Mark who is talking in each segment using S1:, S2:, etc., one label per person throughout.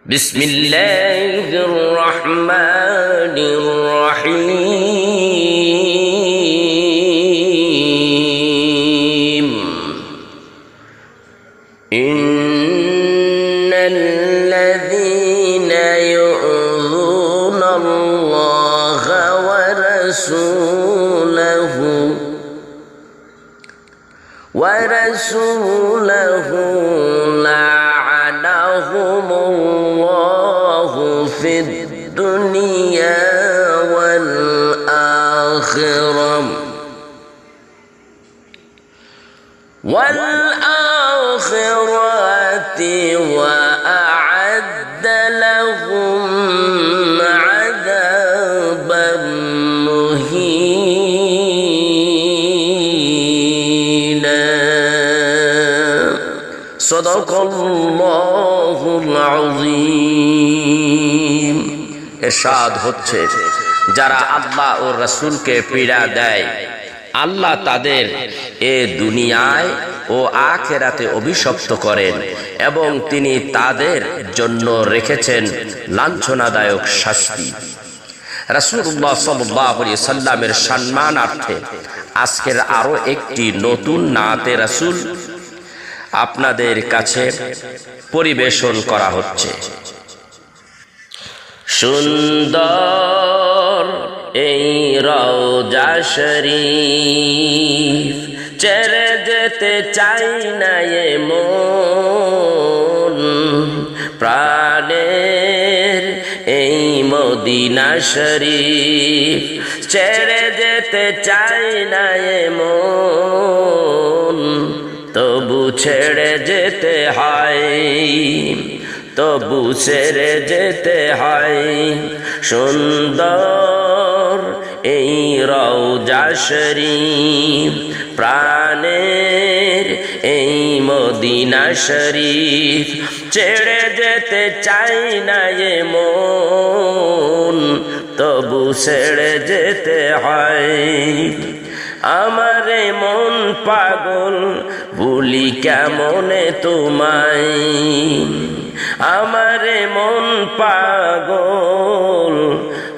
S1: بسم الله الرحمن الرحيم إن الذين يؤذون الله ورسوله لعنهم الله في الدنيا والآخرة وأعد لهم عذابا مهينا صدق الله العظيم।
S2: ইরশাদ হচ্ছে, যারা আল্লাহ ও রাসূলকে পীড়া দেয়, আল্লাহ তাদের এ দুনিয়ায় ও আখিরাতে অভিশপ্ত করেন এবং তিনি তাদের জন্য রেখেছেন লাঞ্ছনাদায়ক শাস্তি। রাসূলুল্লাহ সাল্লাল্লাহু আলাইহি সাল্লামের সম্মানার্থে আজকের আরো একটি নতুন নাতে রাসূল আপনাদের কাছে পরিবেশন করা হচ্ছে।
S1: সুন্দর এই রওজা শরীফ ছেড়ে যেতে চাই না এ মন, প্রাণের এই মদিনা শরীফ ছেড়ে যেতে চাই না এ মন, তবু ছেড়ে যেতে হয়, তবু ছেড়ে যেতে হয়। সুন্দর এই রওজা শরীফ, প্রাণের এই মদিনা শরীফ ছেড়ে যেতে চাই না এ মন, তবু ছেড়ে যেতে হয়। আমার মন পাগল ভুলি কেমনে তোমায়, আমার মন পাগল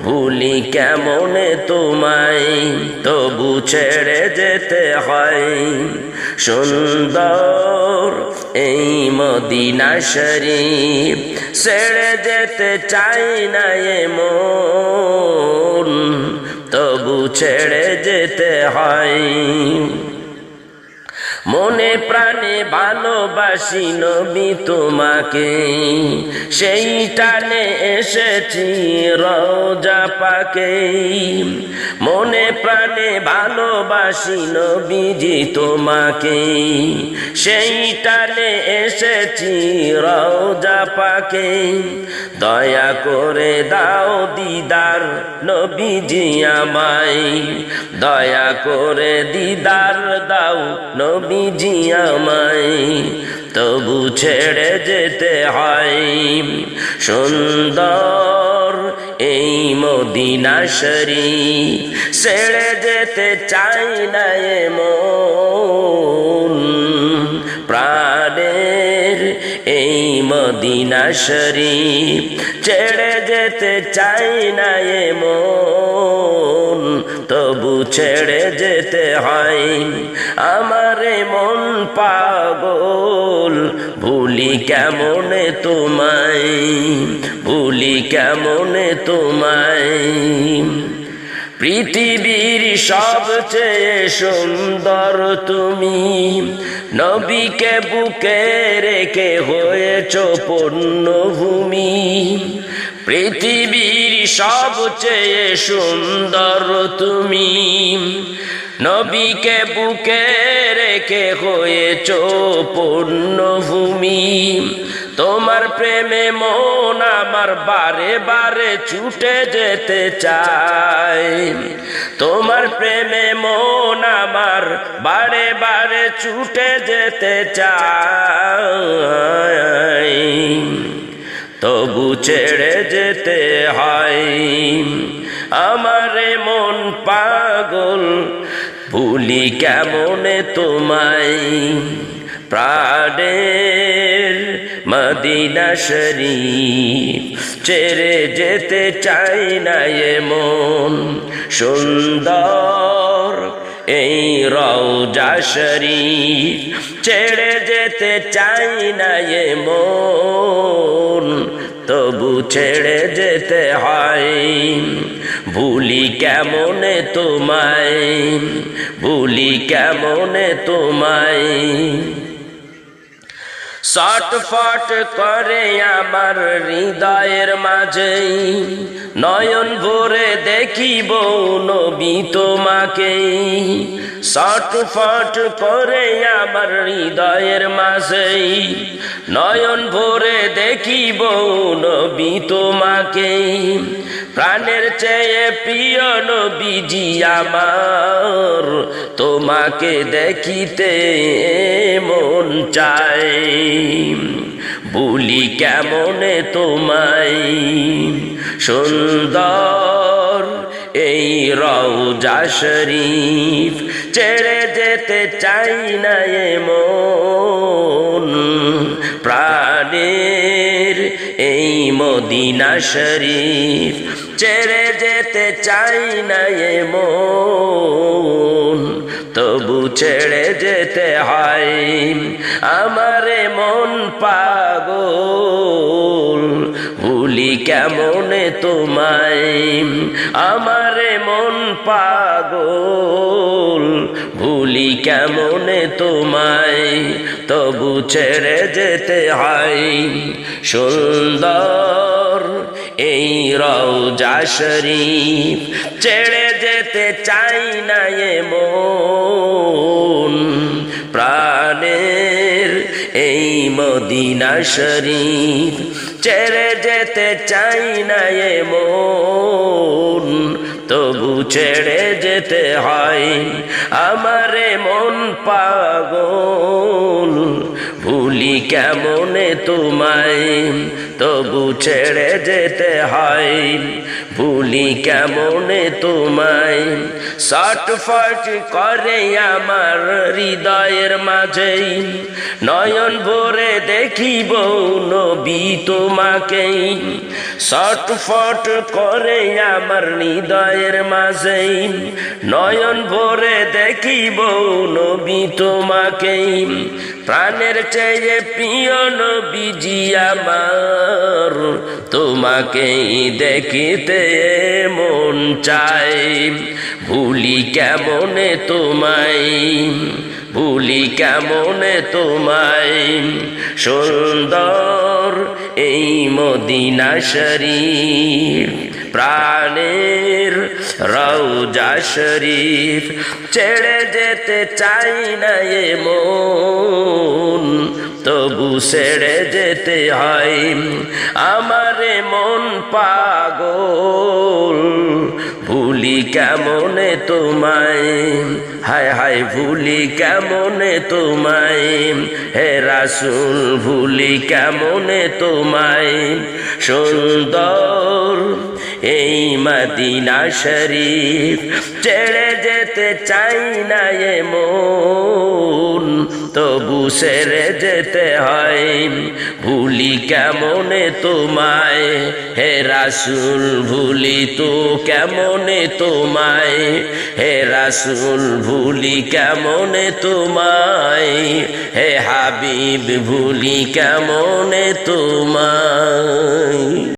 S1: ভুলি কেমনে তোমায়, তবু ছেড়ে যেতে হয়। সুন্দর এই মদিনা শরীফ ছেড়ে যেতে চাই না এ মন, তবু ছেড়ে যেতে হয়। মনে প্রাণে ভালোবাসি নবী তোমাকে, সেই টানে এসেছি রওজা পাকে। মনে প্রাণে ভালোবাসি নবীজি তোমাকে, সেই টানে এসেছি রওজা পাকে। দয়া করে দাও দিদার নবীজি আমায়, দয়া করে দিদার দাও নবীজি আমায়, তবু ছেড়ে যেতে হয়। সুন্দর এই মদিনা শরীফ ছেড়ে যেতে চাই না এ মন, প্রাণের এই মদিনা শরীফ ছেড়ে যেতে চাই না এ মন, তবু ছেড়ে যেতে হয়। আমার মন পাগল ভুলি কেমনে তোমায়, ভুলি কেমনে তোমায়। পৃথিবীর সবচেয়ে সুন্দর তুমি, নবীকে বুকে রেখে হয়েছ পূর্ণভূমি। পৃথিবীর সবচেয়ে সুন্দর তুমি, নবীকে বুকে রেখে হয়েছ পূর্ণভূমি। তোমার প্রেমে মন আমার বারে বারে ছুটে যেতে চায়, তোমার প্রেমে মন আমার বারে বারে ছুটে যেতে চায়, তবু ছেড়ে যেতে হয়। আমার মন পাগল ভুলি কেমনে তোমায়, প্রাণের মদিনা শরীফ ছেড়ে যেতে চাই না এ মন সুন্দর এই রওজা শরীফ ছেড়ে যেতে চাই না এ মন তবু ছেড়ে যেতে হয় ভুলি কেমনে তোমায় ভুলি কেমনে তোমায় ছটফট করে আমার হৃদয়ের মাঝে নয়ন ভরে দেখিব নবী তোমাকে ছটফট করে আমার হৃদয়ের মাঝে নয়ন ভরে দেখিব নবী তোমাকে প্রাণের চেয়ে প্রিয় নবীজি আমার তোমাকে দেখিতে মন চায় ভুলি কেমনে তোমায় সুন্দর এই রওজা শরীফ ছেড়ে যেতে চাই না এ মন প্রাণের এই মদিনা শরীফ ছেড়ে যেতে চাই না এ মন তবু ছেড়ে যেতে হয় আমারে মন পাগল ভুলি কেমনে তোমায় আমারে মন পাগল ভুলি কেমনে তোমায় তবু ছেড়ে যেতে হয় সুন্দর এই রওজা শরীফ ছেড়ে যেতে চাই না এ মন প্রাণের এই মদিনা শরীফ ছেড়ে যেতে চাই না এ মন তবু ছেড়ে যেতে হয় আমারে মন পাগল ভুলি কেমনে তোমায় তবু ছেড়ে যেতে হয় ভুলি কেমনে তোমায় ছটফট করে আমার হৃদয়ের মাঝে নয়ন ভরে দেখিব নবী তোমাকে ছটফট করে আমার হৃদয়ের মাঝে নয়ন ভরে দেখিব নবী তোমাকে প্রাণের চেয়ে প্রিয় নবীজি আমার তোমাকে দেখিতে মন চায় ভুলি কেমনে তোমায় ভুলি কেমনে তোমায় সুন্দর এই মদিনা শরীফ প্রাণের রওজা শরীফ ছেড়ে যেতে চাই না এ মন তবু ছেড়ে যেতে হয় আমারে মন পাগল ভুলি কেমনে তোমায় হায় হায় ভুলি কেমনে তোমায় হে রাসূল ভুলি কেমনে তোমায় সুন্দর এই মদিনা শরীফ ছেড়ে যেতে চাই না এ মন তবু ছেড়ে যেতে হয় ভুলি কেমনে তোমায় হে রাসূল ভুলি তো কেমনে তোমায় হে রাসূল ভুলি কেমনে তোমায় হে হাবিব ভুলি কেমনে তোমায়।